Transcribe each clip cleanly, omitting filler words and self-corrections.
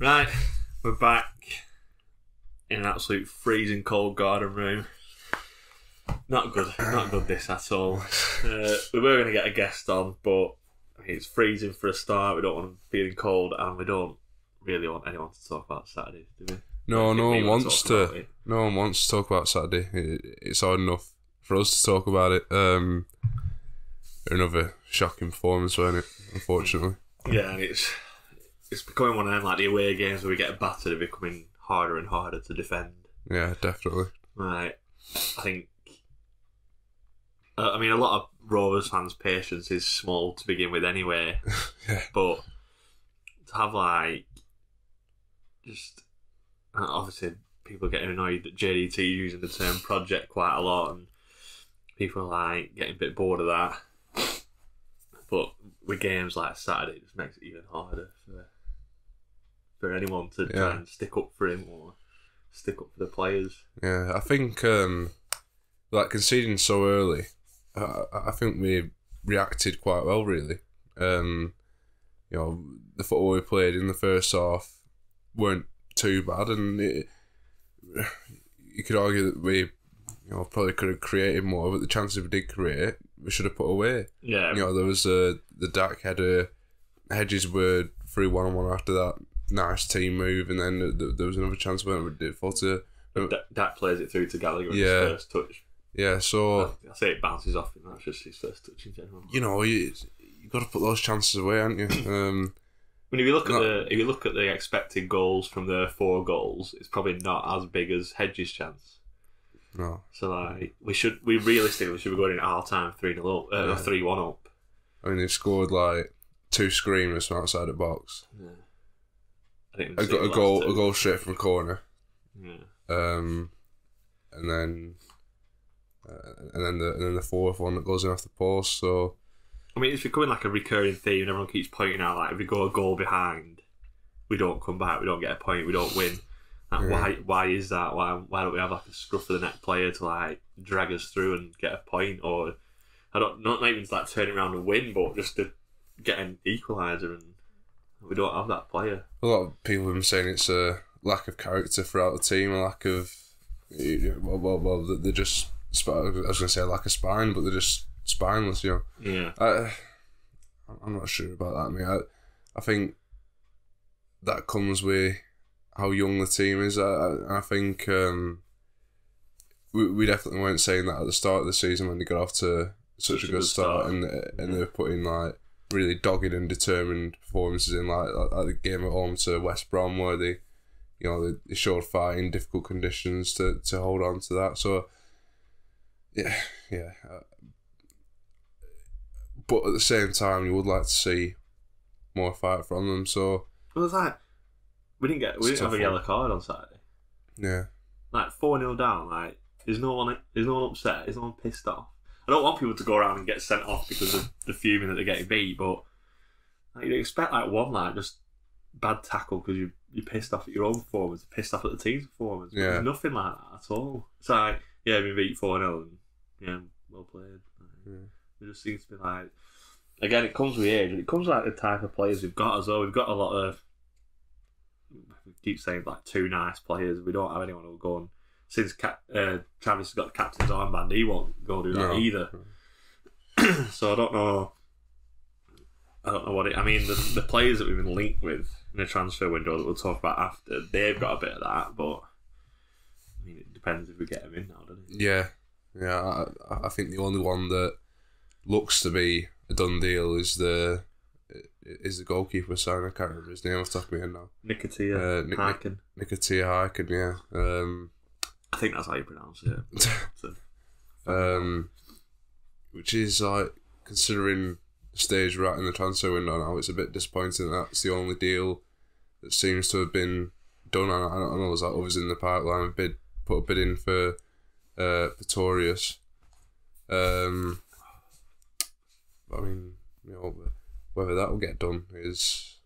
Right, we're back in an absolute freezing cold garden room. Not good this at all. We were going to get a guest on, but it's freezing for a start. We don't want them feeling cold, and we don't really want anyone to talk about Saturday, do we? No one wants to. No one wants to talk about Saturday. It's hard enough for us to talk about it. Another shocking performance, wasn't it? Unfortunately. Yeah, and it's becoming one of them, like the away games where we get battered, are becoming harder and harder to defend. Yeah, definitely. Right, I think. I mean, a lot of Rovers fans' patience is small to begin with, anyway. Yeah. But to have just obviously people are getting annoyed that JDT using the term project quite a lot, and people are getting a bit bored of that. But with games like Saturday, it just makes it even harder for anyone to try and stick up for him or stick up for the players. Yeah, I think conceding so early, I think we reacted quite well, really. The football we played in the first half weren't too bad, and you could argue that we probably could have created more, but the chances we did create, we should have put away. Yeah. There was the Dak header, Hedges were through 1-on-1 after that nice team move, and then there was another chance where we did fall to... Dak plays it through to Gallagher in his first touch. Yeah, so... I say it bounces off him, that's just his first touch in general. You've got to put those chances away, haven't you? I mean, if you look at the expected goals from the 4 goals, it's probably not as big as Hedges' chance. No. So we realistically should be going in at half time 3-0 up, 3-1 up. I mean, they've scored 2 screamers from outside the box. Yeah. I think a goal straight from a corner. Yeah. And then the fourth one that goes in off the post. So I mean, it's becoming a recurring theme, and everyone keeps pointing out if we go a goal behind, we don't come back, we don't get a point, we don't win. Why is that? Why don't we have a scruff of the neck player to drag us through and get a point, or not even turning around and win, but just to get an equaliser, and we don't have that player. A lot of people have been saying it's a lack of character throughout the team, a lack of they're just I was going to say a lack of spine, but they're just spineless, Yeah. I'm not sure about that. I mean, I think that comes with how young the team is. I think we definitely weren't saying that at the start of the season when they got off to such a good start, and they were putting really dogged and determined performances in like the game at home to West Brom, where they showed fight in difficult conditions to hold on to that. So yeah. But at the same time, you would like to see more fight from them. So well, it's we didn't have a yellow card on Saturday. Yeah. 4-0 down. Is no one upset? Is no one pissed off? I don't want people to go around and get sent off because of the fuming that they're getting beat, but you'd expect one just bad tackle because you're pissed off at your own performance, pissed off at the team's performance. Yeah. There's nothing like that at all. It's we beat 4-0 and well played. It just seems to be again, it comes with age, and it comes the type of players we've got as well. We've got a lot of, we keep saying 2 nice players. We don't have anyone who'll go on. Since Travis has got the captain's armband, he won't go do that either. So I don't know what it... I mean, the players that we've been linked with in the transfer window that we'll talk about after, they've got a bit of that, but I mean, it depends if we get them in now, doesn't it? Yeah. I think the only one that looks to be a done deal is the goalkeeper signing. I can't remember his name off the top of my head now. Nicotia Hyken. Nicotia Hyken, yeah. I think that's how you pronounce it. Which is considering the stage we're at in the transfer window now, it's a bit disappointing that that's the only deal that seems to have been done. I don't know, there's others in the pipeline. Put a bid in for Pretorius. I mean, whether that will get done is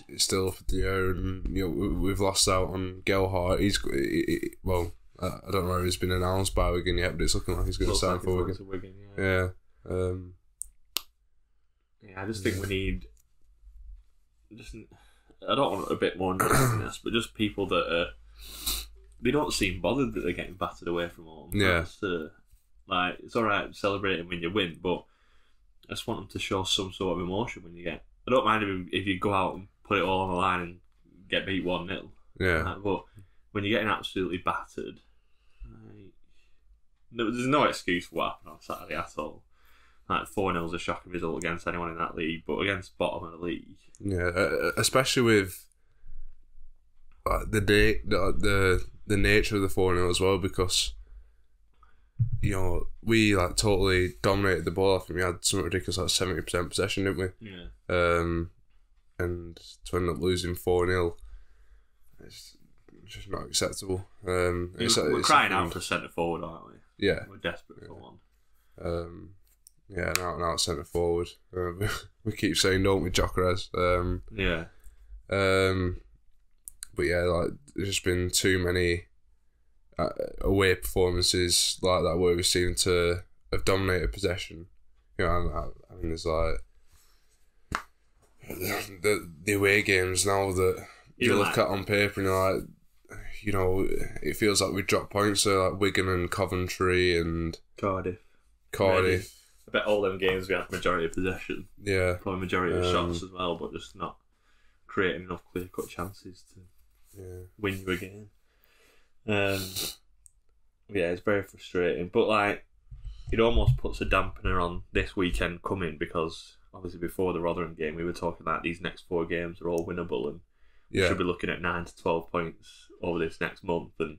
it's still up in the air, and we've lost out on Gelhardt. I don't know if he's been announced by Wigan yet, but it's looking like he's going to sign for Wigan. Yeah. I just think we need I don't want a bit more nastiness, but just people that they don't seem bothered that they're getting battered away from home. Yeah. Like, it's alright celebrating when you win, but I just want them to show some sort of emotion when you get. I don't mind if you go out and put it all on the line and get beat 1-0. Yeah. But when you're getting absolutely battered, there's no excuse for what happened on Saturday at all. Like 4-0 is a shocking result against anyone in that league, but against bottom of the league. Yeah, especially with the nature of the 4-0 as well, because we like totally dominated the ball. I think we had something ridiculous like 70% possession, didn't we? Yeah. And to end up losing 4-0, it's just not acceptable. We're crying out for a centre forward, aren't we? Yeah. We're desperate for one. Yeah, now centre forward. We keep saying don't we, Jokeres? Yeah. But yeah, like there's just been too many away performances like that where we seem to have dominated possession. I mean, there's like the away games now that you look at on paper and you're like, it feels like we dropped points. So like Wigan and Coventry and Cardiff. Maybe. I bet all them games we had majority of possession. Yeah. Probably majority of shots as well, but just not creating enough clear-cut chances to win you a game. Yeah, it's very frustrating. But like, it almost puts a dampener on this weekend coming, because obviously before the Rotherham game we were talking that these next 4 games are all winnable and we should be looking at 9 to 12 points over this next month. And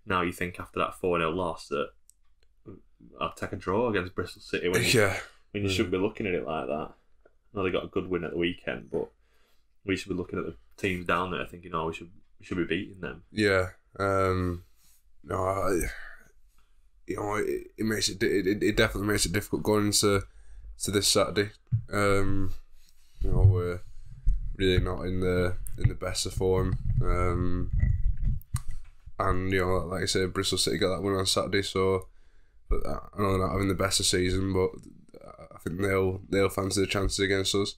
now you think after that 4-0 loss that I'll take a draw against Bristol City when you shouldn't be looking at it like that. I know they got a good win at the weekend, but we should be looking at the teams down there thinking, we should be beating them. Yeah. No, it makes it definitely makes it difficult going into this Saturday. We're really not in the best of form. And like I said, Bristol City got that win on Saturday, so. But I know they're not having the best of season, but I think they'll fancy the chances against us.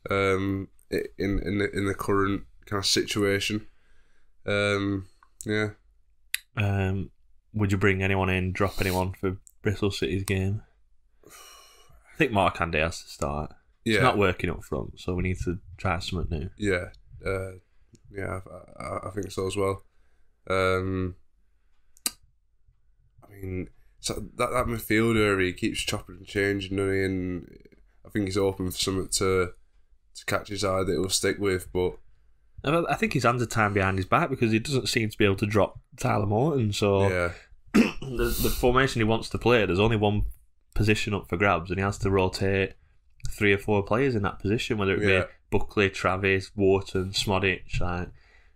In the current kind of situation. Yeah. Would you bring anyone in, drop anyone for Bristol City's game? I think Mark Andy has to start. Yeah. It's not working up front, so we need to try something new. Yeah. I think so as well. I mean, so that midfielder, he keeps chopping and changing, doesn't he? And I think he's open for something to catch his eye that he'll stick with. But I think his hands are tied behind his back because he doesn't seem to be able to drop Tyler Morton. So the formation he wants to play, there's only one position up for grabs, and he has to rotate 3 or 4 players in that position, whether it be Buckley, Travis, Wharton, Smodic.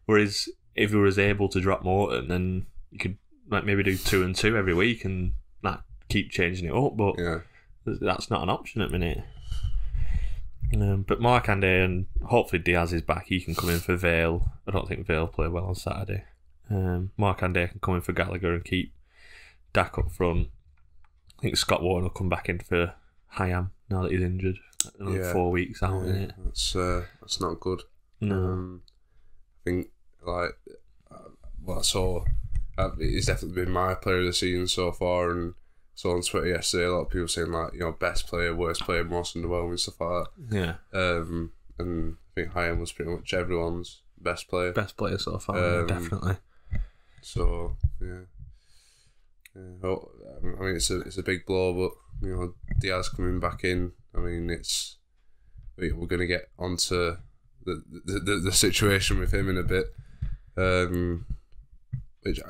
Whereas if he was able to drop Morton, then you could maybe do 2 and 2 every week and keep changing it up. But that's not an option at the minute. But Mark Andy and hopefully Diaz is back. He can come in for Vale. I don't think Vale play well on Saturday. Mark Andy can come in for Gallagher and keep Dak up front. I think Scott Warren will come back in for Hyam now that he's injured. 4 weeks out, isn't it? That's not good. No. I think what I saw, he's definitely been my player of the season so far, and saw on Twitter yesterday a lot of people saying best player, worst player, most underwhelming, stuff like that. Yeah. And I think Hyam was pretty much everyone's best player. Best player so far, definitely. So well, I mean it's a big blow, but Diaz coming back in. I mean we're going to get onto the situation with him in a bit. Which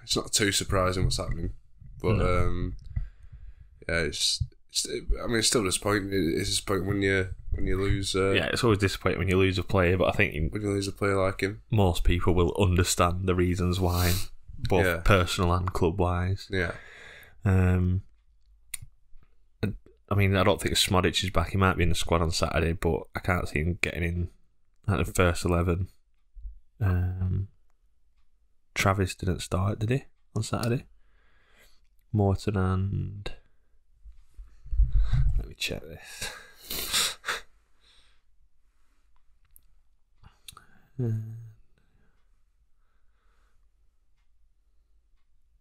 it's not too surprising what's happening, but it's still disappointing. It's disappointing when you lose. It's always disappointing when you lose a player, but I think when you lose a player like him, most people will understand the reasons why, both personal and club wise. Yeah. I mean, I don't think Smodic is back. He might be in the squad on Saturday, but I can't see him getting in at the first 11. Travis didn't start, did he, on Saturday? Morton and... Let me check this.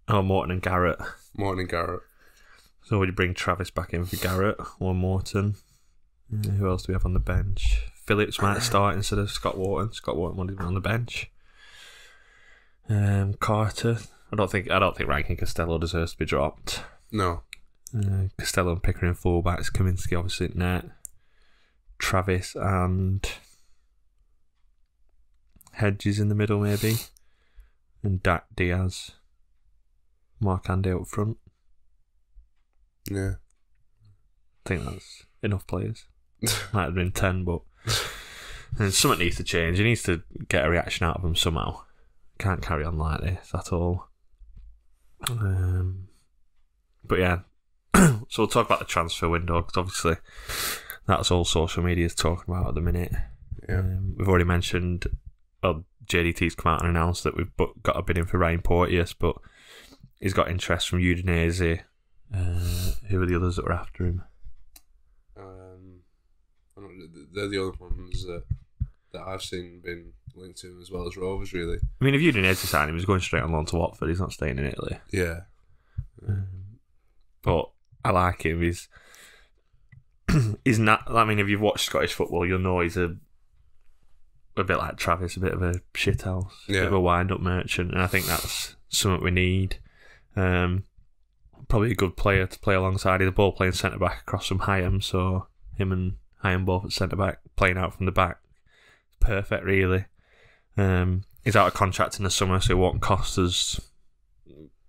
Oh, Morton and Garrett. So would you bring Travis back in for Garrett or Morton? Who else do we have on the bench? Phillips might start instead of Scott Wharton. Scott Wharton wanted to be on the bench. Carter. I don't think Rankin Costello deserves to be dropped. No. Costello and Pickering fullbacks. Kaminsky obviously at net. Travis and Hedges in the middle maybe. And Dak Diaz. Mark Andy up front. Yeah. I think that's enough players. Might have been 10, but and something needs to change. He needs to get a reaction out of him somehow. Can't carry on like this at all. But yeah, so we'll talk about the transfer window because obviously that's all social media is talking about at the minute. Yeah. We've already mentioned, well, JDT's come out and announced that we've got a bid in for Ryan Porteous, but he's got interest from Udinese. Who are the others that were after him? They're the other ones that I've seen been linked to him, as well as Rovers, really. I mean, if Udinese signed him, he's going straight on loan to Watford. He's not staying in Italy. Yeah. But I like him. He's not. I mean, if you've watched Scottish football, you'll know he's a bit like Travis, a bit of a shithouse, a bit of a wind-up merchant, and I think that's something we need. Probably a good player to play alongside. He's a ball playing centre back across from Hyam, so him and Hyam both at centre back playing out from the back. Perfect, really. He's out of contract in the summer, so it won't cost us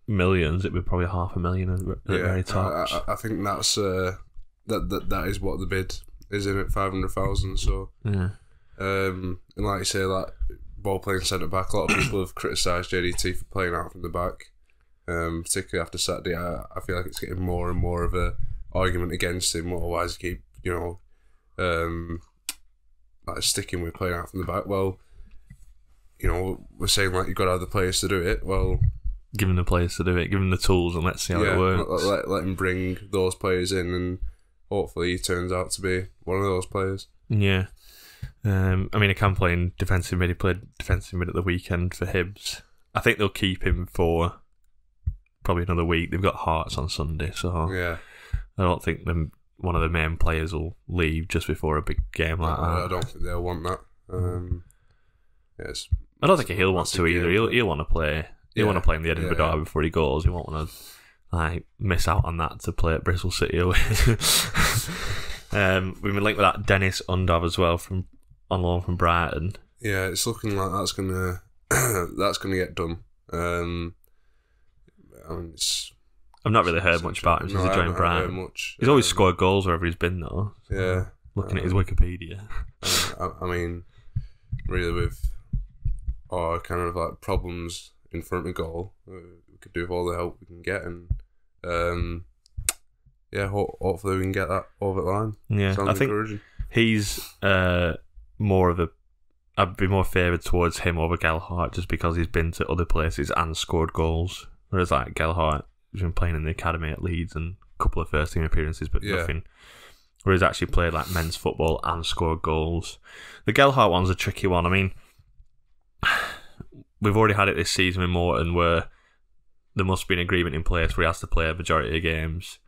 millions. It'd be probably $500,000 at the very top. I think that's that is what the bid is in at 500,000. So yeah. And like you say, like ball playing centre back. A lot of people have criticised JDT for playing out from the back, particularly after Saturday. I feel like it's getting more and more of a argument against him. Otherwise, keep like sticking with playing out from the back. Well, we're saying like you've got to have the players to do it. Well, give him the players to do it. Give him the tools, and let's see how it works. Let him bring those players in, and hopefully he turns out to be one of those players. Yeah. I mean, he can play in defensive mid. He played defensive mid at the weekend for Hibs. I think they'll keep him for probably another week. They've got Hearts on Sunday, so yeah. I don't think one of the main players will leave just before a big game like that. I don't think they'll want that. Yes. I don't think he'll want to either. He'll want to play. He'll want to play in the Edinburgh Derby before he goes. He won't want to miss out on that to play at Bristol City away. We've been linked with that Dennis Undav as well on loan from Brighton. Yeah, it's looking like that's gonna get done. I've not really heard much about him since he joined Brighton. He's always scored goals wherever he's been though. So yeah. Looking at his Wikipedia. I mean, really with our kind of like problems in front of goal, we could do with all the help we can get, and hopefully we can get that over the line. Yeah, sounds I think encouraging. He's more of a. I'd be more favoured towards him over Gelhardt just because he's been to other places and scored goals. Whereas like Gelhardt, he's been playing in the academy at Leeds and a couple of first team appearances, but nothing. Whereas he's actually played like men's football and scored goals. The Gelhardt one's a tricky one. I mean, we've already had it this season with Morton where there must be an agreement in place where he has to play a majority of games.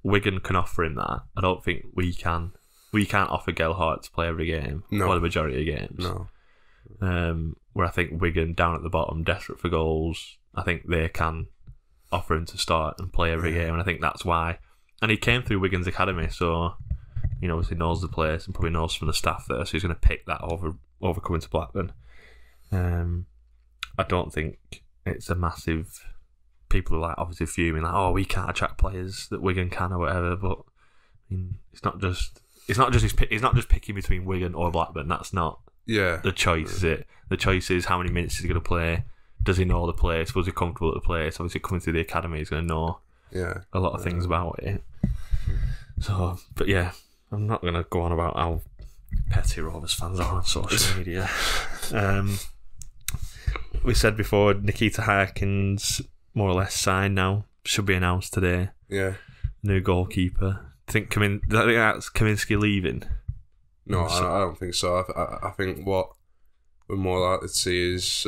Wigan can offer him that. I don't think we can. We can't offer Gelhardt to play every game or the majority of games. No. Where I think Wigan, down at the bottom, desperate for goals, I think they can offer him to start and play every game, and I think that's why. And he came through Wigan's academy, so obviously knows the place and probably knows from the staff there, so he's going to pick that over coming to Blackburn. I don't think it's a massive. People are like obviously fuming like, oh, we can't attract players that Wigan can or whatever, but I mean, it's not just picking between Wigan or Blackburn. That's not the choice, is it? The choice is how many minutes he's going to play. Does he know the place? Was he comfortable at the place? Obviously, coming through the academy, he's going to know a lot of things about it. So, but yeah, I'm not going to go on about how petty Rovers fans are on social media. We said before, Nikita Harkins more or less signed now. Should be announced today. Yeah. New goalkeeper. I think that's Kaminsky leaving. No, I don't think so. I think what we're more likely to see is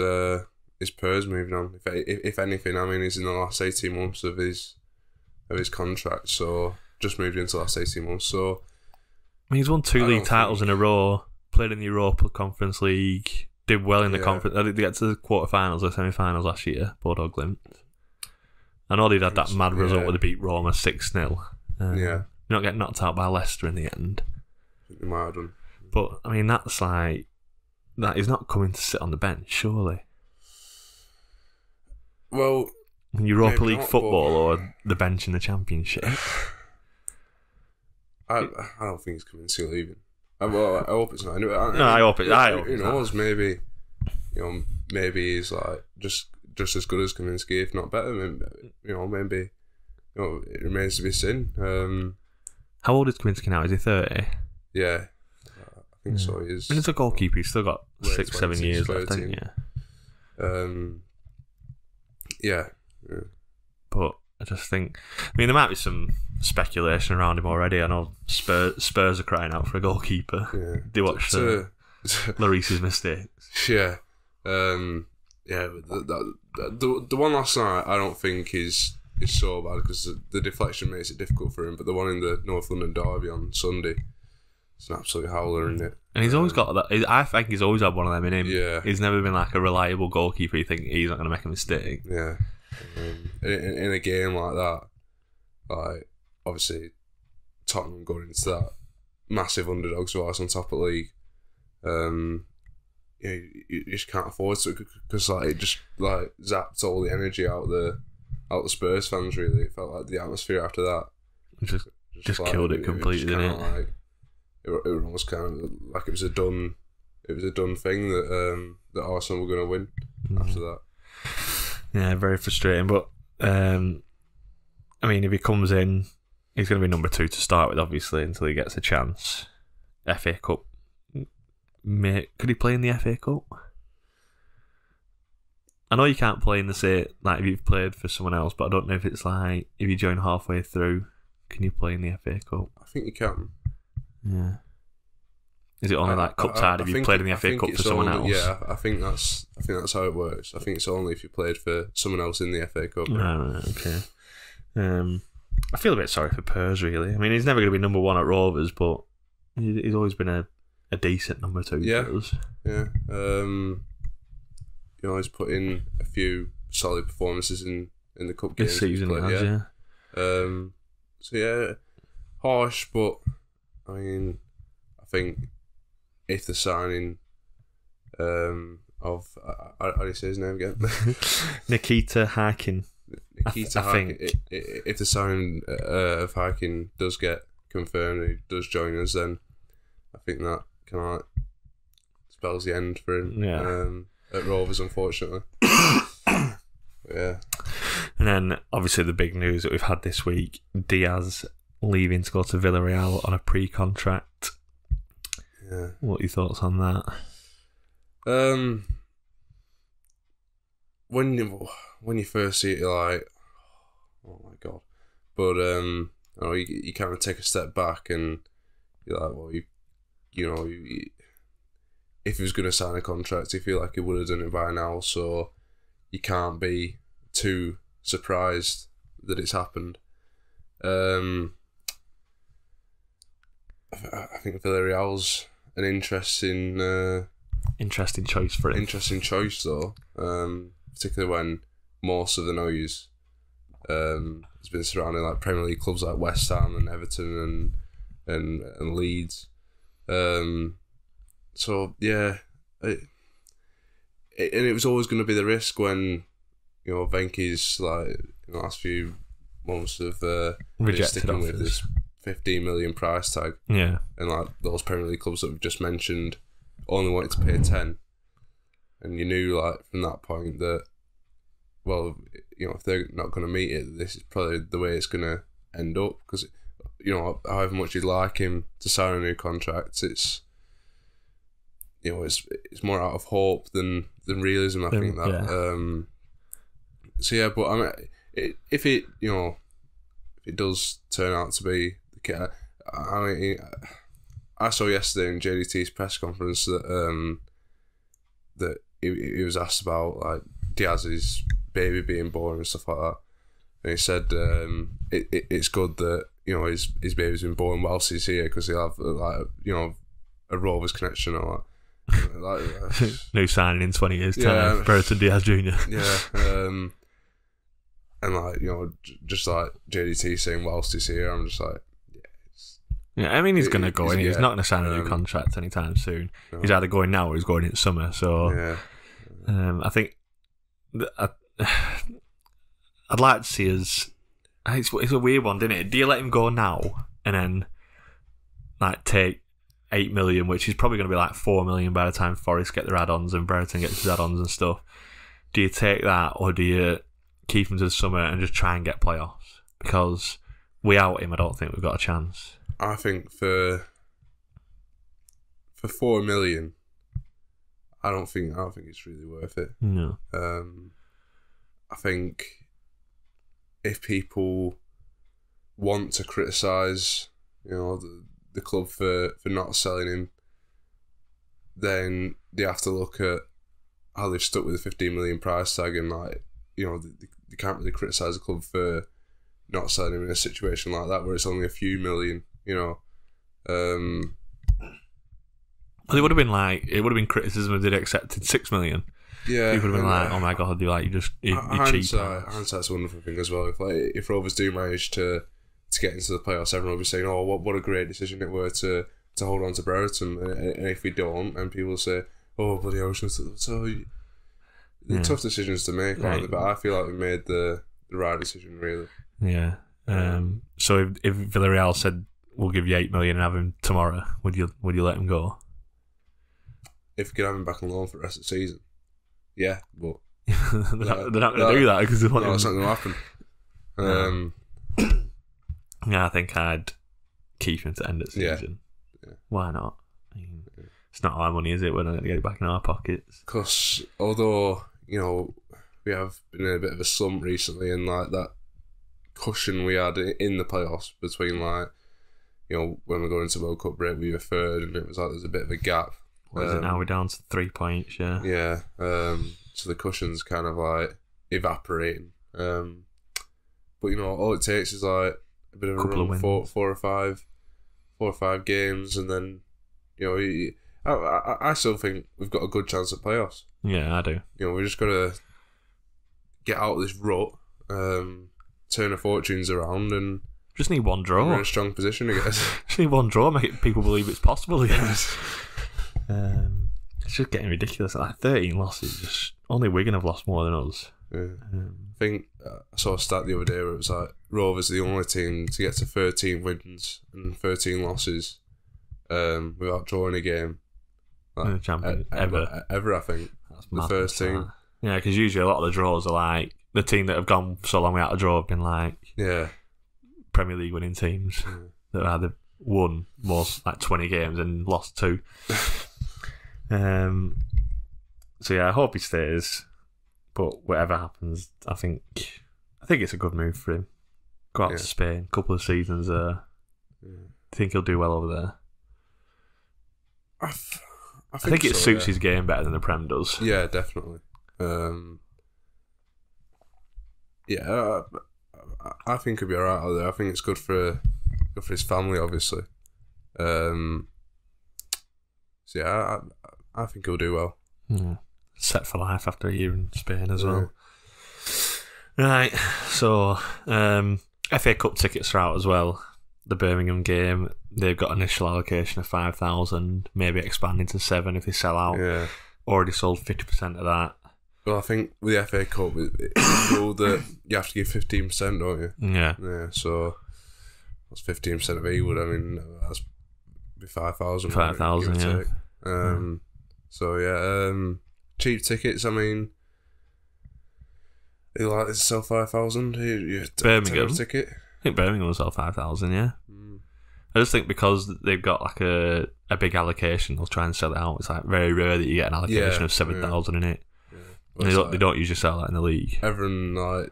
Pers moving on. If anything, I mean, he's in the last 18 months of his contract, so just moved into the last 18 months. So I mean, he's won 2 league titles in a row, played in the Europa Conference League, did well in the conference. I think they get to the quarterfinals or semi-finals last year, Bordeaux Glimt. I know they'd had that mad result where they beat Roma 6-0. Not getting knocked out by Leicester in the end. I think they might have done. But, I mean, that's like... That is not coming to sit on the bench, surely. Well... Europa League football or the bench in the Championship? I don't think he's coming to leaving. I hope it's not. I hope it's not. Who knows? Maybe, maybe he's like just as good as Kaminsky, if not better. Maybe it remains to be seen. How old is Kaminsky now? Is he 30? Yeah, I think so. He is. And as a goalkeeper, he's still got 6-7 years left, hasn't he? Yeah. But I just think, there might be some speculation around him already. I know Spurs are crying out for a goalkeeper. Yeah. They watch Lloris's mistakes. Yeah. The one last night I don't think is so bad because the deflection makes it difficult for him, but the one in the North London derby on Sunday, it's an absolute howler, isn't it? And he's always got that. I think he's always had one of them in him. Yeah. He's never been like a reliable goalkeeper. You think he's not going to make a mistake. Yeah. In a game like that, like obviously Tottenham going into that massive underdog twice on top of the league, you just can't afford to, because like it just like zapped all the energy out the Spurs fans. Really, it felt like the atmosphere after that just like, killed it completely, didn't it? Like, it was almost kind of like it was a done thing that Arsenal were going to win after that. Yeah, very frustrating. But if he comes in, he's going to be number 2 to start with, obviously, until he gets a chance. FA Cup. Could he play in the FA Cup? I know you can't play in the same, like if you've played for someone else, but I don't know if it's like if you join halfway through, can you play in the FA Cup? I think you can. Yeah. Is it only like cup side if you've played in the FA Cup for someone else? Yeah, I think that's how it works. I think it's only if you played for someone else in the FA Cup. Right, okay. I feel a bit sorry for Pers, really. I mean, he's never going to be number 1 at Rovers, but he's always been a decent number 2 for us. Yeah. He's put in a few solid performances in the cup games this season. So yeah, harsh, but I mean, I think if the signing of how do you say his name again? Nikita Harkin. I think if the signing of Harkin does get confirmed, he does join us, then I think that kind of spells the end for him. Yeah. At Rovers, unfortunately. Yeah. And then obviously the big news that we've had this week: Diaz leaving to go to Villarreal on a pre-contract. Yeah. What are your thoughts on that? When you first see it, you're like, oh my god. But you kind of take a step back and you're like, well, if he was going to sign a contract, you feel like he would have done it by now. So you can't be too surprised that it's happened. I think Villarreal's an interesting choice for him. Interesting choice, though, particularly when most of the noise has been surrounding like Premier League clubs like West Ham and Everton and Leeds. So yeah, and it was always going to be the risk when Venky's like in the last few months of sticking with this 15 million price tag. Yeah, and like those Premier League clubs that we've just mentioned only wanted to pay 10, and you knew like from that point that, well, if they're not going to meet it, this is probably the way it's going to end up, because however much you'd like him to sign a new contract, it's it's more out of hope than realism. I think that. Yeah. So yeah, but I mean, if it does turn out to be the case, I mean, I saw yesterday in JDT's press conference that that he was asked about like Diaz's baby being born and stuff like that, and he said it's good that his baby's been born whilst he's here because he'll have like a Rovers connection or like new signing in 20 years time, Brereton Diaz Jr. Yeah, and like just like JDT saying whilst he's here, I'm just like. Yeah, I mean, he's going to go in. He's not going to sign a new contract anytime soon. No. He's either going now or he's going in summer. So, I think I'd like to see us. It's a weird one, isn't it? Do you let him go now and then like take 8 million, which is probably going to be like 4 million by the time Forest get their add-ons and Brereton gets his add-ons and stuff? Do you take that or do you keep him to the summer and just try and get playoffs? Because without him, I don't think we've got a chance. I think for 4 million, I don't think it's really worth it. No. I think if people want to criticise, the club for not selling him, then they have to look at how they've stuck with the 15 million price tag, and like they can't really criticise the club for not selling him in a situation like that where it's only a few million. Well, it would have been criticism if they'd accepted 6 million. Yeah, people would have been like, "Oh my god, you're cheap." Hindsight's a wonderful thing as well. If Rovers do manage to get into the playoffs, everyone will be saying, "Oh, what a great decision it were to hold on to Brereton," and if we don't, and people say, "Oh, bloody ocean," so tough decisions to make, aren't they? But I feel like we made the right decision, really. Yeah. So if Villarreal said, "We'll give you 8 million and have him tomorrow," would you let him go? If we could have him back on loan for the rest of the season, yeah, but they're not going to do that because it's not going to happen. Yeah, I think I'd keep him to end of season. Yeah. Why not? I mean, it's not our money, is it? We're not going to get it back in our pockets. Because although we have been in a bit of a slump recently, and like that cushion we had in the playoffs between like when we're going into World Cup break we were third and it was like there's a bit of a gap. What is it now? We're down to 3 points. Yeah. So the cushion's kind of like evaporating. But all it takes is like a bit of a run, four or five games, and then I still think we've got a good chance at playoffs. Yeah, I do. We're just gotta get out of this rut. Turn our fortunes around and just need one draw. We're in a strong position, I guess. Just need one draw, make people believe it's possible again. It's just getting ridiculous. Like 13 losses, just only Wigan have lost more than us. Yeah. I think I saw a stat the other day where it was like Rovers are the only team to get to 13 wins and 13 losses without drawing a game. Like, champion ever, I think. That's the first team. Yeah, because usually a lot of the draws are like the team that have gone so long without a draw have been like Premier League winning teams that have either won most like 20 games and lost 2. So yeah, I hope he stays. But whatever happens, I think it's a good move for him. Go out to Spain, couple of seasons. I think he'll do well over there. I think it suits his game better than the Prem does. Yeah, definitely. I think he'll be alright out there. I think it's good for his family, obviously. So yeah, I think he'll do well. Yeah. Set for life after a year in Spain as well. Right, so FA Cup tickets are out as well. The Birmingham game, they've got initial allocation of 5,000, maybe expanding to 7 if they sell out. Yeah. Already sold 50% of that. Well, I think with the FA Cup, it's ruled that you have to give 15%, don't you? Yeah. Yeah, so that's 15% of Ewood. I mean, that's 5,000. 5,000, yeah. So, yeah, cheap tickets, I mean, they like to sell 5,000. Birmingham ticket. I think Birmingham will sell 5,000, yeah. I just think because they've got like a big allocation, they'll try and sell it out. It's like very rare that you get an allocation of 7,000 in it. Yeah. They don't usually sell that in the league. Everyone like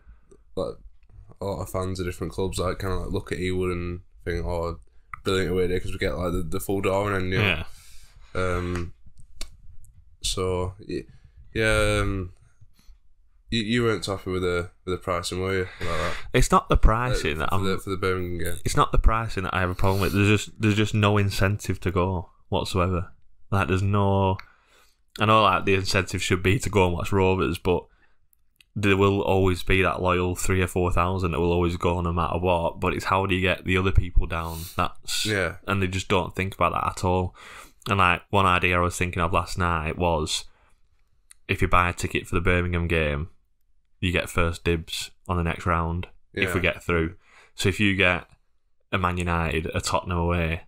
a lot of fans of different clubs like kind of like look at Ewood and think, oh, brilliant away day because we get like the full door and then so Yeah, you weren't happy with the pricing, were you? Like that? It's not the pricing that for the Birmingham game. It's not the pricing that I have a problem with. There's just no incentive to go whatsoever. Like there's no. I know like the incentive should be to go and watch Rovers, but there will always be that loyal 3,000 or 4,000 that will always go no matter what. But it's how do you get the other people down? And they just don't think about that at all. And like one idea I was thinking of last night was, if you buy a ticket for the Birmingham game, you get first dibs on the next round if we get through. So if you get a Man United, a Tottenham away,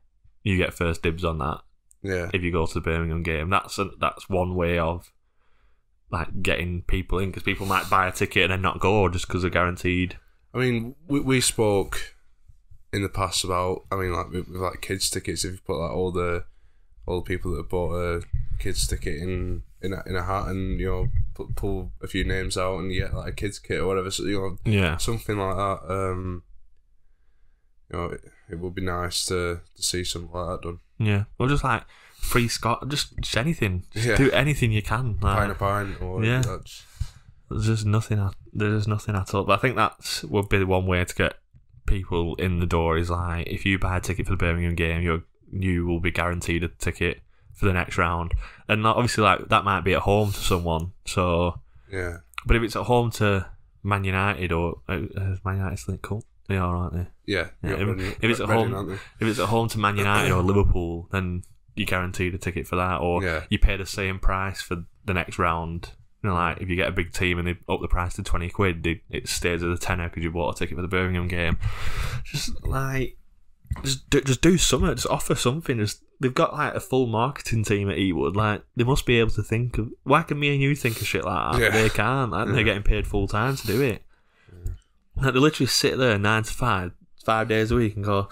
you get first dibs on that. Yeah. If you go to the Birmingham game, that's one way of like getting people in, because people might buy a ticket and then not go just because they're guaranteed. I mean, we spoke in the past about, I mean, like with like kids tickets. If you put like all the people that have bought a kids ticket in a hat, and you know pull a few names out, and you get like a kids kit or whatever. So you know, something like that. You know, it would be nice to see something like that done. Yeah, or just like free Scott, just anything. Just do anything you can. Like, pint, or There's just nothing at all. But I think that would be the one way to get people in the door. Is like, if you buy a ticket for the Birmingham game, you will be guaranteed a ticket for the next round. And obviously, like that might be at home to someone. So yeah. But if it's at home to Man United or Man United's linked up, they are, aren't they? Yeah. If it's at home to Man United or Liverpool, then you're guaranteed a ticket for that, or you pay the same price for the next round. You know, like if you get a big team and they up the price to £20, it stays at a tenner because you bought a ticket for the Birmingham game. Just do something. Just offer something. They've got like a full marketing team at Ewood. Like they must be able to think of. Why can me and you think of shit like that? Yeah. They can't. Like, they're getting paid full time to do it. Like, they literally sit there 9 to 5, 5 days a week, and go,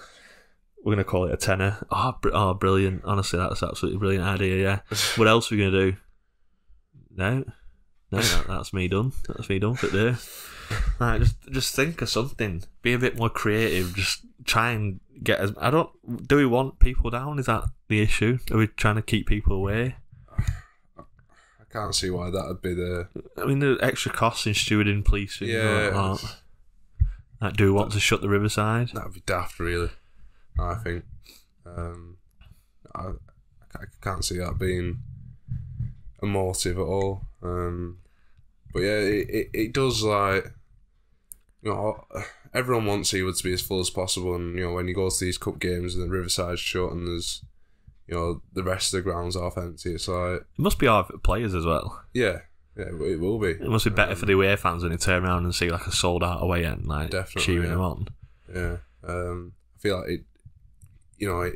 we're going to call it a tenner. Oh, brilliant. Honestly, that's absolutely brilliant idea, yeah. What else are we going to do? No, that's me done. That's me done for the day. Like, just think of something. Be a bit more creative. Just try and get as... Do we want people down? Is that the issue? Are we trying to keep people away? I can't see why that would be the... I mean, the extra costs in stewarding, policing, like, do we want to shut the Riverside? That would be daft, really. I think. I can't see that being a motive at all. But yeah, it does, like, you know, everyone wants Ewood to be as full as possible, and you know, when you go to these cup games and the Riverside's shut and there's, you know, the rest of the ground's half empty, it's like... It must be hard for players as well. Yeah, it will be. It must be better for the away fans when they turn around and see like a sold out away end, like cheering them on. Yeah, I feel like it, you know,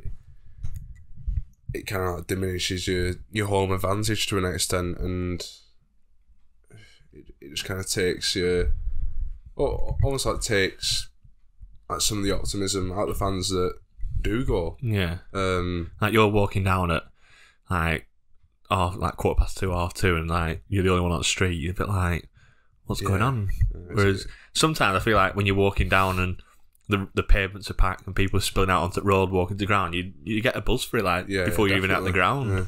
it kind of like diminishes your home advantage to an extent, and it just kind of takes almost like takes like some of the optimism out of the fans that do go. Yeah. Like you're walking down at like 2:15, 2:30, and like you're the only one on the street. You're a bit like, what's going on? Whereas sometimes I feel like when you're walking down and the pavements are packed and people are spilling out onto the road, walking to the ground, you get a buzz for it, like before you're even out the ground.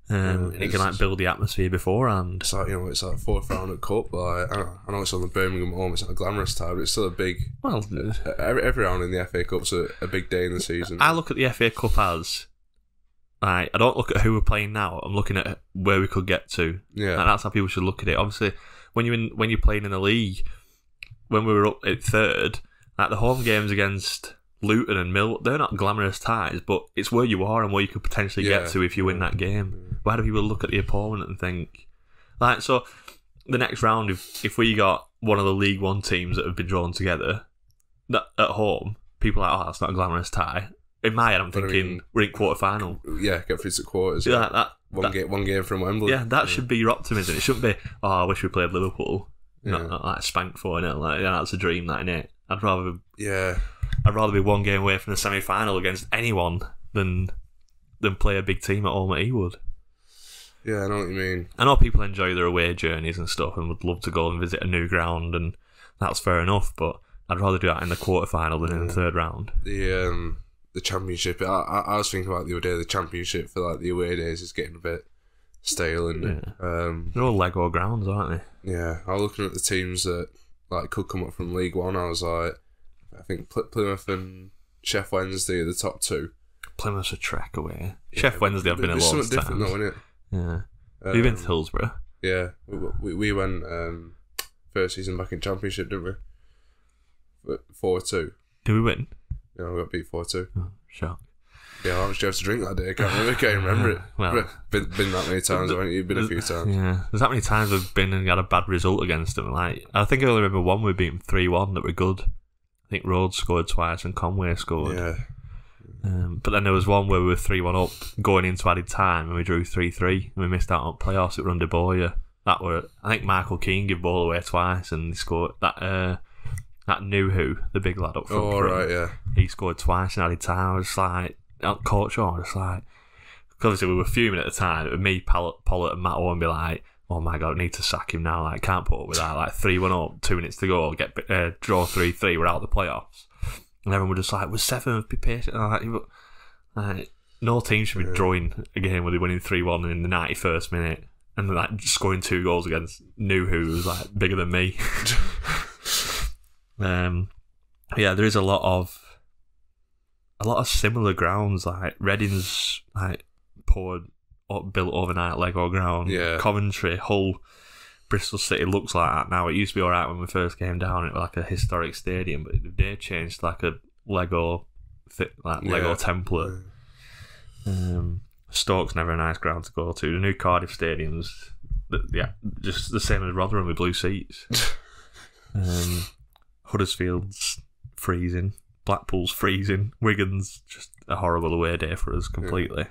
And it can like build the atmosphere beforehand. It's like, you know, it's like fourth round at Cup, but like, I know it's on the Birmingham home, it's not a glamorous time, but it's still a big... Well, every round in the FA Cup's a big day in the season. I look at the FA Cup as... Like, I don't look at who we're playing now, I'm looking at where we could get to. Yeah. Like, that's how people should look at it. Obviously, when you're playing in the league, when we were up at third, like the home games against Luton and Mill, they're not glamorous ties, but it's where you are and where you could potentially get to if you win that game. Why do people look at the opponent and think... Like, so, the next round, if we got one of the League One teams that have been drawn together at home, people are like, oh, that's not a glamorous tie. In my head, I'm thinking, we're in quarter-final. Yeah, get through to quarters. Yeah, like one game from Wembley. Yeah, that should be your optimism. It shouldn't be, oh, I wish we played Liverpool. Not like spanked 4-0. Like, yeah, that's a dream, that, innit? I'd rather be one game away from the semi-final against anyone than play a big team at home at Ewood. Yeah, I know what you mean. I know people enjoy their away journeys and stuff and would love to go and visit a new ground, and that's fair enough, but I'd rather do that in the quarter-final than in the third round. The Championship, I was thinking about the other day, the Championship for like the away days is getting a bit stale, and they're all Lego grounds, aren't they? Yeah, I was looking at the teams that like could come up from League One. I was like, I think Plymouth and Sheff Wednesday are the top two. Plymouth's a trek away. Sheff Wednesday I've been a lot of times. It's something different though, isn't it? Yeah. Have you been to Hillsborough? Yeah, we went first season back in Championship, didn't we? 4-2. Did we win? Yeah, we got beat 4-2. Oh, shock. Yeah, how much do you have to drink that day? I can't remember it. Well, been that many times, haven't you? Been a few times. Yeah, there's that many times we've been and got a bad result against them. Like, I think I only remember one we beat them 3-1 that were good. I think Rhodes scored twice and Conway scored. Yeah. But then there was one where we were 3-1 up going into added time and we drew 3-3 and we missed out on playoffs. It were under Boyer. That were, I think Michael Keane gave ball away twice and he scored that Nuhu, the big lad up front. Oh, right, yeah. He scored twice in added time. I was like, coach on, I was like, because obviously we were fuming at the time. It was me, Pollard, and Matt Owen be like, oh my god, I need to sack him now. Like, can't put up with that. Like 3-1 up, 2 minutes to go, draw 3-3. We're out of the playoffs. And everyone were just like, we're 7th, be patient. Like, no team should be drawing a game where they're winning 3-1 in the 91st minute and like scoring 2 goals against New, who was like bigger than me. Yeah, there is a lot of similar grounds. Like Reading's like built overnight Lego ground. Yeah. Coventry, Hull, Bristol City looks like that now. It used to be alright when we first came down. It was like a historic stadium, but they changed to like a Lego template. Stoke's never a nice ground to go to. The new Cardiff stadium's just the same as Rotherham with blue seats. Huddersfield's freezing. Blackpool's freezing. Wigan's just a horrible away day for us completely.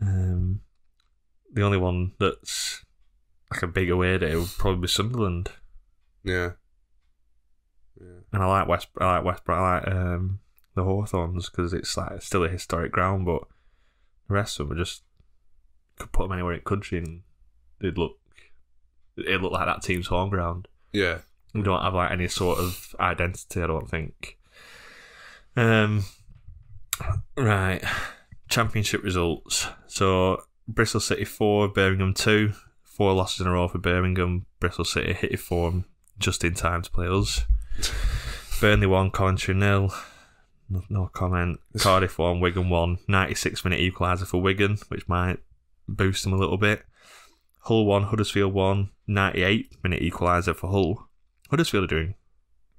The only one that's like a big away day would probably be Sunderland. Yeah. And I like West Brom. I like the Hawthorns because it's like still a historic ground, but the rest of them are just could put them anywhere in the country and it'd look like that team's home ground. Yeah. We don't have like any sort of identity, I don't think. Right. Championship results. So Bristol City 4, Birmingham 2. 4 losses in a row for Birmingham. Bristol City hit form just in time to play us. Burnley 1, Coventry 0. No comment. Cardiff 1, Wigan 1. 96-minute equaliser for Wigan, which might boost them a little bit. Hull 1, Huddersfield 1. 98-minute equaliser for Hull. Huddersfield are doing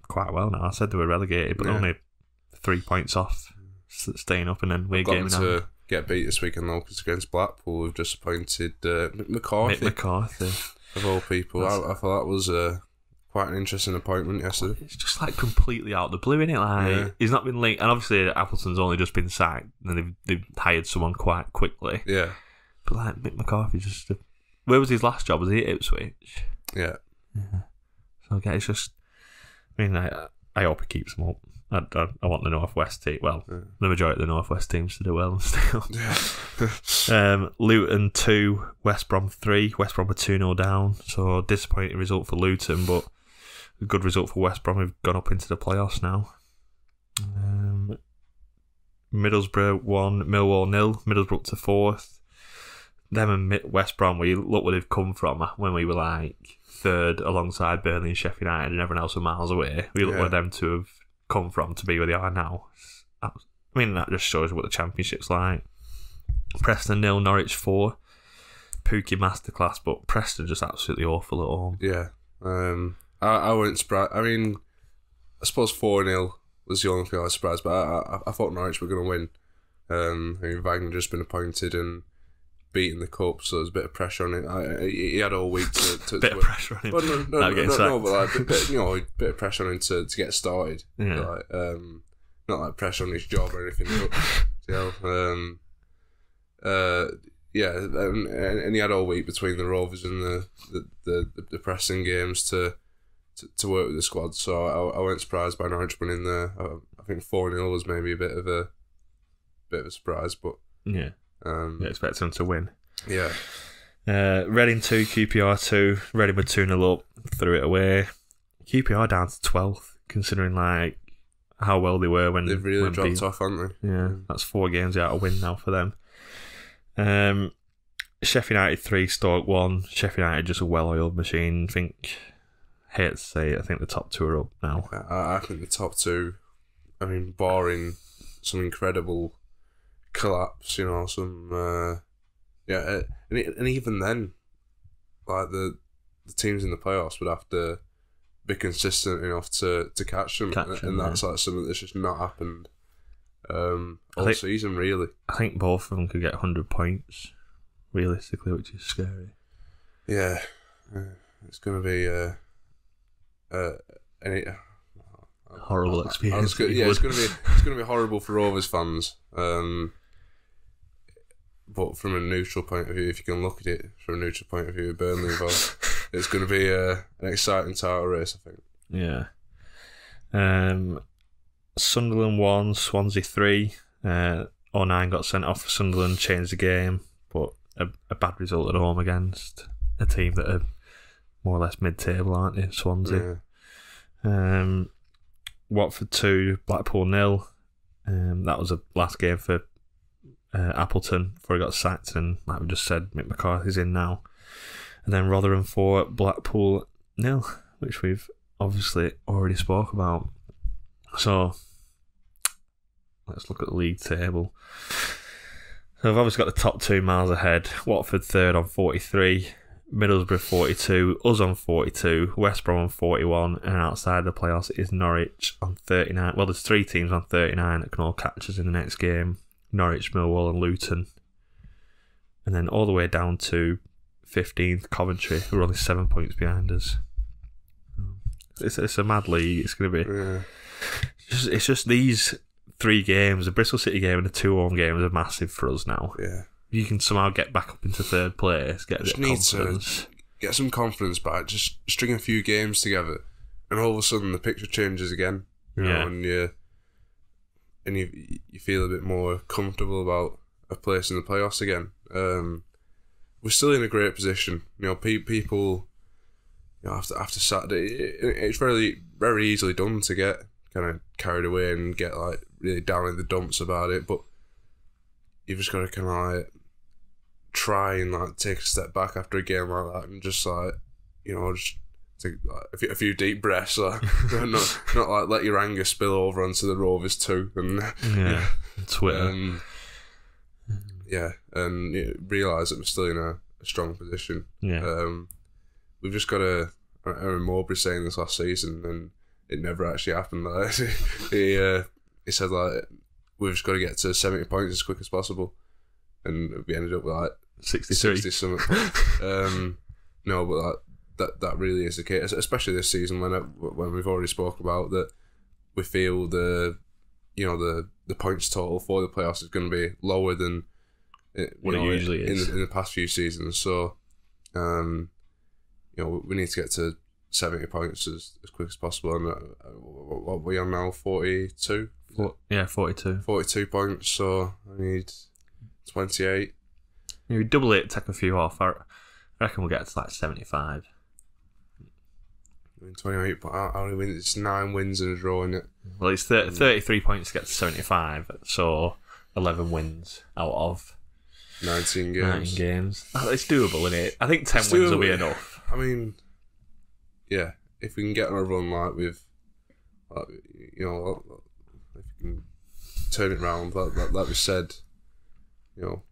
quite well now. I said they were relegated, but only 3 points off staying up, and then we're getting to get beat this weekend though, because against Blackpool we've just appointed McCarthy. Mick McCarthy, of all people. I thought that was quite an interesting appointment yesterday. It's just like completely out of the blue, isn't it? Like he's not been linked, and obviously Appleton's only just been sacked, and they've hired someone quite quickly. Yeah, but like Mick McCarthy, just where was his last job? Was he at Ipswich? Yeah. So okay, it's just. I mean, I hope he keeps them up. I want the North West team. Well, the majority of the North West teams to do well still. Luton 2, West Brom 3. West Brom were 2-0 down. So disappointing result for Luton, but a good result for West Brom. We've gone up into the playoffs now. Middlesbrough 1, Millwall 0. Middlesbrough to 4th. Them and West Brom, look where they've come from when we were like 3rd alongside Burnley and Sheffield United and everyone else were miles away. We look where them two have come from to be where they are now. I mean, that just shows what the Championship's like. Preston 0, Norwich 4. Pookie masterclass, but Preston just absolutely awful at home. Yeah. I wasn't surprised. I mean, I suppose 4-0 was the only thing I was surprised, but I thought Norwich were going to win. I mean, Wagner just been appointed and beating the cup, so there's a bit of pressure on him. He had all week to bit of pressure on him. Well, no, but like a bit of pressure on him to get started. Yeah. Like, not like pressure on his job or anything. But, and he had all week between the Rovers and the Preston games to work with the squad. So I wasn't surprised by Norwich winning there. I think 4-0 was maybe a bit of a surprise, but yeah. You expect them to win. Yeah. Reading 2, QPR 2. Reading were 2-0 up, threw it away. QPR down to 12th, considering like how well they were when they've really dropped off, haven't they? Yeah, that's 4 games out of win now for them. Sheffield United 3, Stoke 1. Sheffield United just a well-oiled machine. Hate to say it, I think the top two are up now. I think the top two, I mean, barring some incredible collapse, and even then, like the teams in the playoffs would have to be consistent enough to catch them, and that's like something that's just not happened all season, really. I think both of them could get 100 points, realistically, which is scary. Yeah, it's going to be horrible experience. It's going to be horrible for Rovers fans. But from a neutral point of view, if you can look at it from a neutral point of view, Burnley involved, it's going to be an exciting title race, I think. Yeah. Sunderland 1, Swansea 3. 09 got sent off for Sunderland, changed the game, but a bad result at home against a team that are more or less mid-table, aren't they? Swansea. Yeah. Watford 2, Blackpool 0. That was the last game for Appleton before he got sacked, and like we just said, Mick McCarthy's in now. And then Rotherham 4, Blackpool 0, which we've obviously already spoke about. So let's look at the league table. So I've obviously got the top two miles ahead. Watford 3rd on 43, Middlesbrough 42, us on 42, West Brom on 41, and outside the playoffs is Norwich on 39. Well, there's 3 teams on 39 that can all catch us in the next game. Norwich, Millwall and Luton. And then all the way down to 15th, Coventry, who are only 7 points behind us. It's a mad league. It's going to be... Yeah. It's just these 3 games, the Bristol City game and the 2 home games are massive for us now. Yeah. You can somehow get back up into 3rd place, get a bit of confidence. To get some confidence back, just string a few games together, and all of a sudden the picture changes again. You know, and you feel a bit more comfortable about a place in the playoffs again. We're still in a great position. People, after Saturday, it's very, very easily done to get kind of carried away and get like really down in the dumps about it. But you've just got to kind of like try and like take a step back after a game like that, and just like just take like a few deep breaths, like not like let your anger spill over onto the Rovers too, and Twitter, and realise that we're still in a strong position. We've just got to. I remember Mowbray saying this last season, and it never actually happened. Like, he said like we've just got to get to 70 points as quick as possible, and we ended up with like 60 something. No, but like. That really is the case, especially this season when we've already spoke about that. We feel the points total for the playoffs is going to be lower than what it usually is in the past few seasons. So, we need to get to 70 points as quick as possible. And what are we on now? 42. 42. 42 points. So I need 28. You double it, take a few off. I reckon we'll get to like 75. 28, but how many wins? It's 9 wins and a draw, isn't it? Well, it's 33 points to get to 75, so 11 wins out of 19 games. It's doable, isn't it? I think 10 wins will be enough. I mean, yeah, if we can get on a run like with, if we can turn it around, like we said,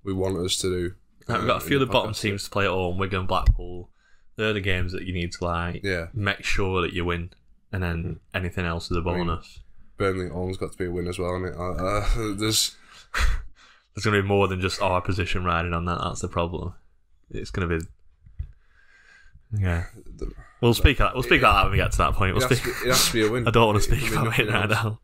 we want us to do. We've got a few of the bottom teams to play at home, Wigan, Blackpool. They're the games that you need to make sure that you win, and then anything else is a bonus. Burnley almost got to be a win as well, isn't it? There's going to be more than just our position riding on that. That's the problem. It's going to be We'll speak about that when we get to that point. It has to be a win. I don't want to speak about it right now.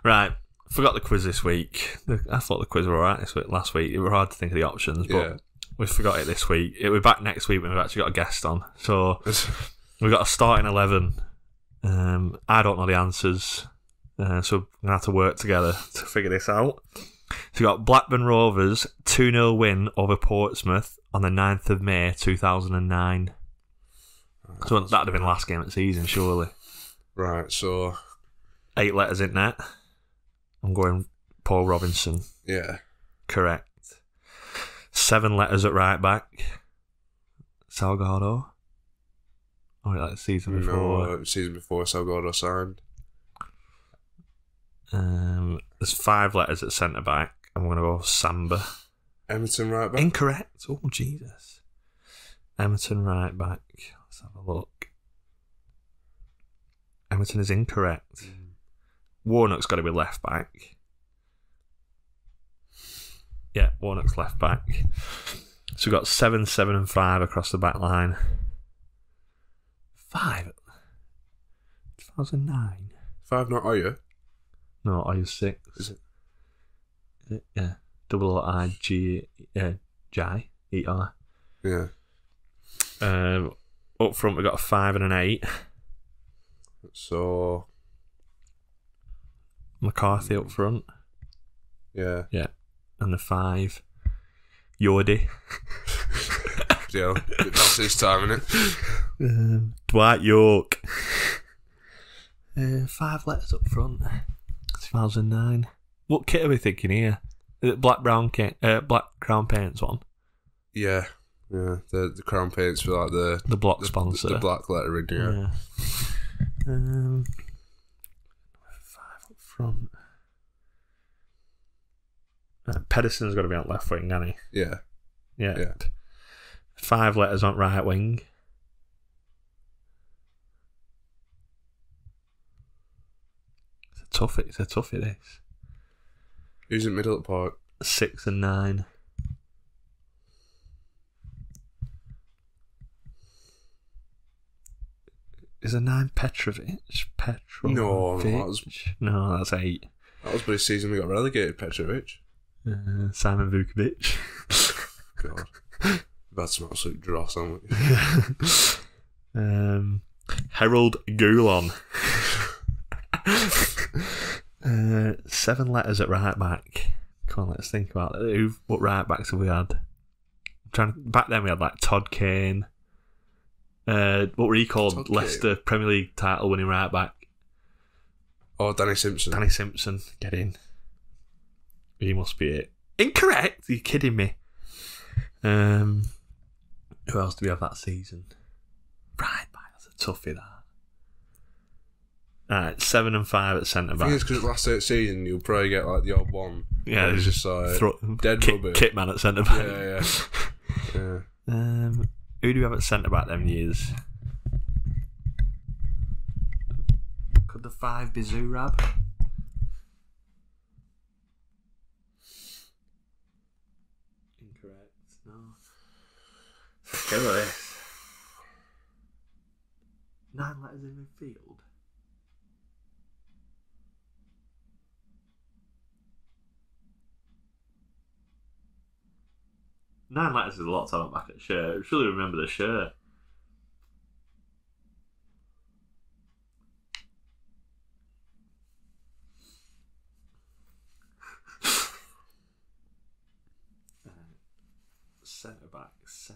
Right. Forgot the quiz this week. I thought the quiz were alright last week. It was hard to think of the options, but we forgot it this week. We're back next week when we've actually got a guest on. So we've got a starting 11. I don't know the answers, so we're going to have to work together to figure this out. So we've got Blackburn Rovers 2-0 win over Portsmouth on the 9th of May 2009. So that'd have been the last game of the season, surely. Right, so 8 letters in net. I'm going Paul Robinson. Yeah. Correct. 7 letters at right back. Salgado. Or like the season before. No, season before Salgado signed. There's 5 letters at centre back. I'm going to go Samba. Emerton right back. Incorrect. Oh, Jesus. Emerton right back. Let's have a look. Emerton is incorrect. Warnock's got to be left back. Yeah, Warnock's left back. So we've got 7, 7 and 5 across the back line. 5? 2009? 5 not Oya? No, are you 6? Is it? Yeah. Double I-G... J-E-R. Yeah. Up front we've got a 5 and an 8. So... McCarthy up front. Yeah. Yeah. And the 5. Yordi. Yeah, that's his time, innit? Dwight York. 5 letters up front. 2009. What kit are we thinking here? Is it black crown paints one? Yeah. Yeah. The crown paints for like the block sponsor. The black lettering, yeah. 5 up front. Pedersen's got to be on left wing, hasn't he? Yeah. Yeah. 5 letters on right wing. It's a toughie, this. Who's in middle at Park? 6 and 9. Is a 9 Petrovic? No, that's 8. That was the season we got relegated, Petrovic. Simon Vukovic. God. We've had some absolute dross, haven't we? Harold Goulon. 7 letters at right back. Come on, let's think about it. What right backs have we had? Back then we had like Todd Kane. What were he called? Todd Leicester Kane. Premier League title winning right back. Oh, Danny Simpson. Danny Simpson, get in. He must be it. Incorrect. Are you kidding me? Who else do we have that season? Right back. That's a toughie. That. Alright, 7 and 5 at centre back. I think it's because last season you'll probably get like the odd one. Yeah, it's just like dead rubber. Kit man at centre back. Yeah. Who do we have at centre back them years? Could the 5 be Zurab? Incorrect. No. Okay, look at this. 9 letters in midfield. Nine letters is a lot to have back at shirt. I surely remember the shirt. Centre backs.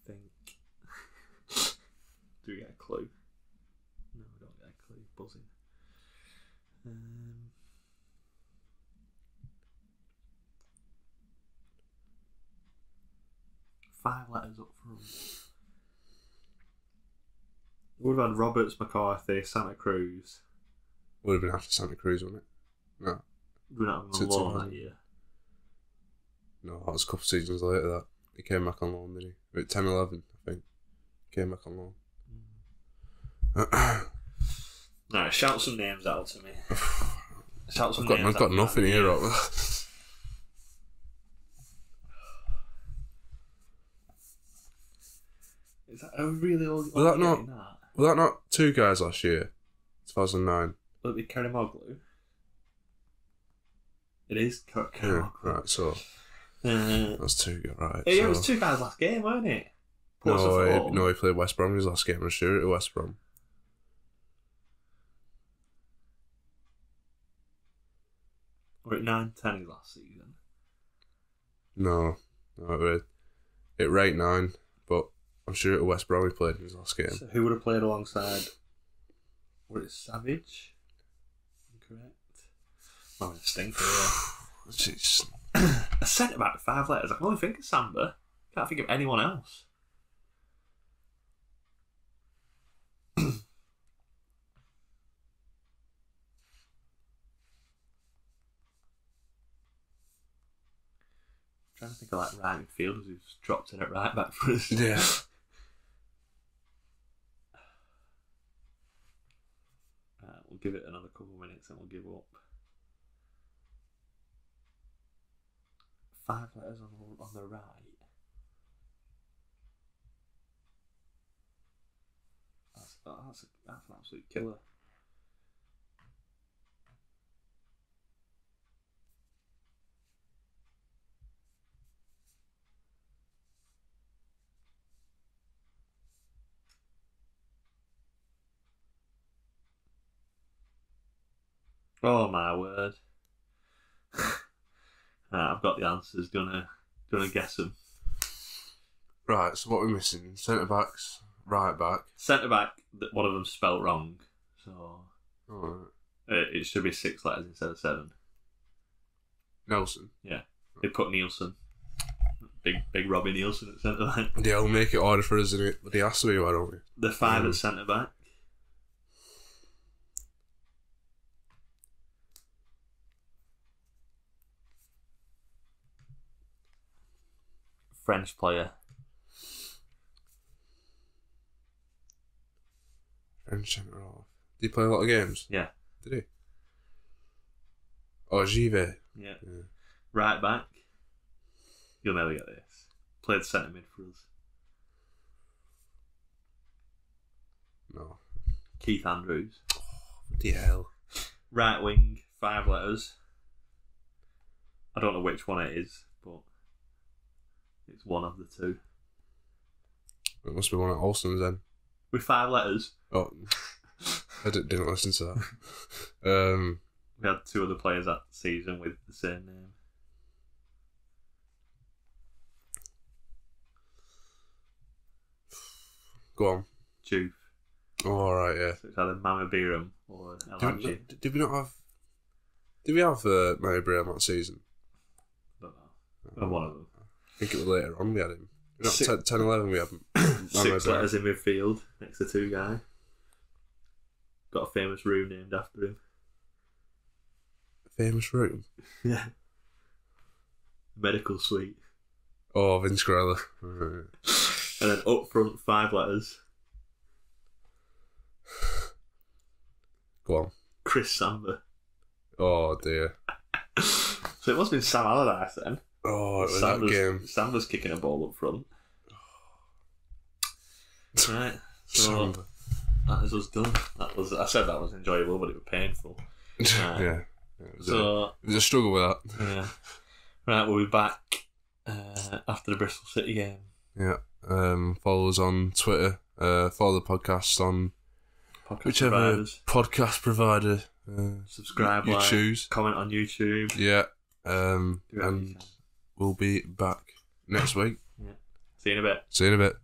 Think. Do we get a clue? No, we don't get a clue. Buzzing. 5 letters up front. Would have had Roberts, McCarthy, Santa Cruz. Would have been after Santa Cruz, wouldn't it? No. We're not on loan that year. No, that was a couple of seasons later that. He came back on loan, didn't he? 10, 11, I think. Came back on loan. No, shout some names out to me. I've got nothing here. Is that really all? Was that not 2 guys last year? 2009. Will it be Karimoglu? It is Karimoglu. Yeah, right, so that's 2 guys, right? Yeah, it was 2 guys last game, weren't it? No, he played West Brom his last game. I'm sure it was West Brom. We're at 9-10 his last season. No, it rate 9, but I'm sure it was West Brom he played in his last game. So who would have played alongside? Was it Savage? Incorrect. Oh, it's a stinker, yeah. It's, A centre back with 5 letters. I can only think of Samba. Can't think of anyone else. I'm trying to think of like right midfielders who's dropped in at right back for us. yeah. We'll give it another couple of minutes and we'll give up. 5 letters on the right. That's an absolute killer. Oh my word. I've got the answers. Do you wanna guess them? Right, so what we're missing? Centre backs, right back. Centre back, one of them spelt wrong. So Alright. it should be 6 letters instead of 7. Nelson. Yeah. They put Nielsen. Big Robbie Nielsen at centre back. Yeah, we'll make it harder for us, isn't it? But he has to be, why don't we? The 5 at centre back. French player. French centre half. Did he play a lot of games? Yeah. Did he? Oh, Givet. Yeah. Right back. You'll never get this. Played centre mid for us. No. Keith Andrews. Oh, what the hell? Right wing, 5 letters. I don't know which one it is, but it's one of the two. It must be one of Olsen's then. With 5 letters. Oh, I didn't listen to that. We had 2 other players that season with the same name. Go on. Juve. Oh, alright, yeah. So it's either Mama Biram or Elanchi. Did we not have... Did we have Mary Graham that season? I don't know. Or one of them. I think it was later on we had him. Not 6 10, 11 we had him. 6 letters in midfield next to 2 guy. Got a famous room named after him. Famous room? Yeah. Medical suite. Oh, Vince Grella. And then up front, 5 letters. Go on. Chris Samba. Oh, dear. So it must have been Sam Allardyce then. Oh, it was that game. Samba's kicking a ball up front. Right. So Samba. that is us done. I said that was enjoyable, but it was painful. Yeah. It was a struggle with that. Yeah. Right, we'll be back after the Bristol City game. Yeah. Follow us on Twitter. Follow the podcast on whichever providers. Podcast provider Subscribe, you like, choose. comment on YouTube. Yeah. Do And we'll be back next week. Yeah. See you in a bit. See you in a bit.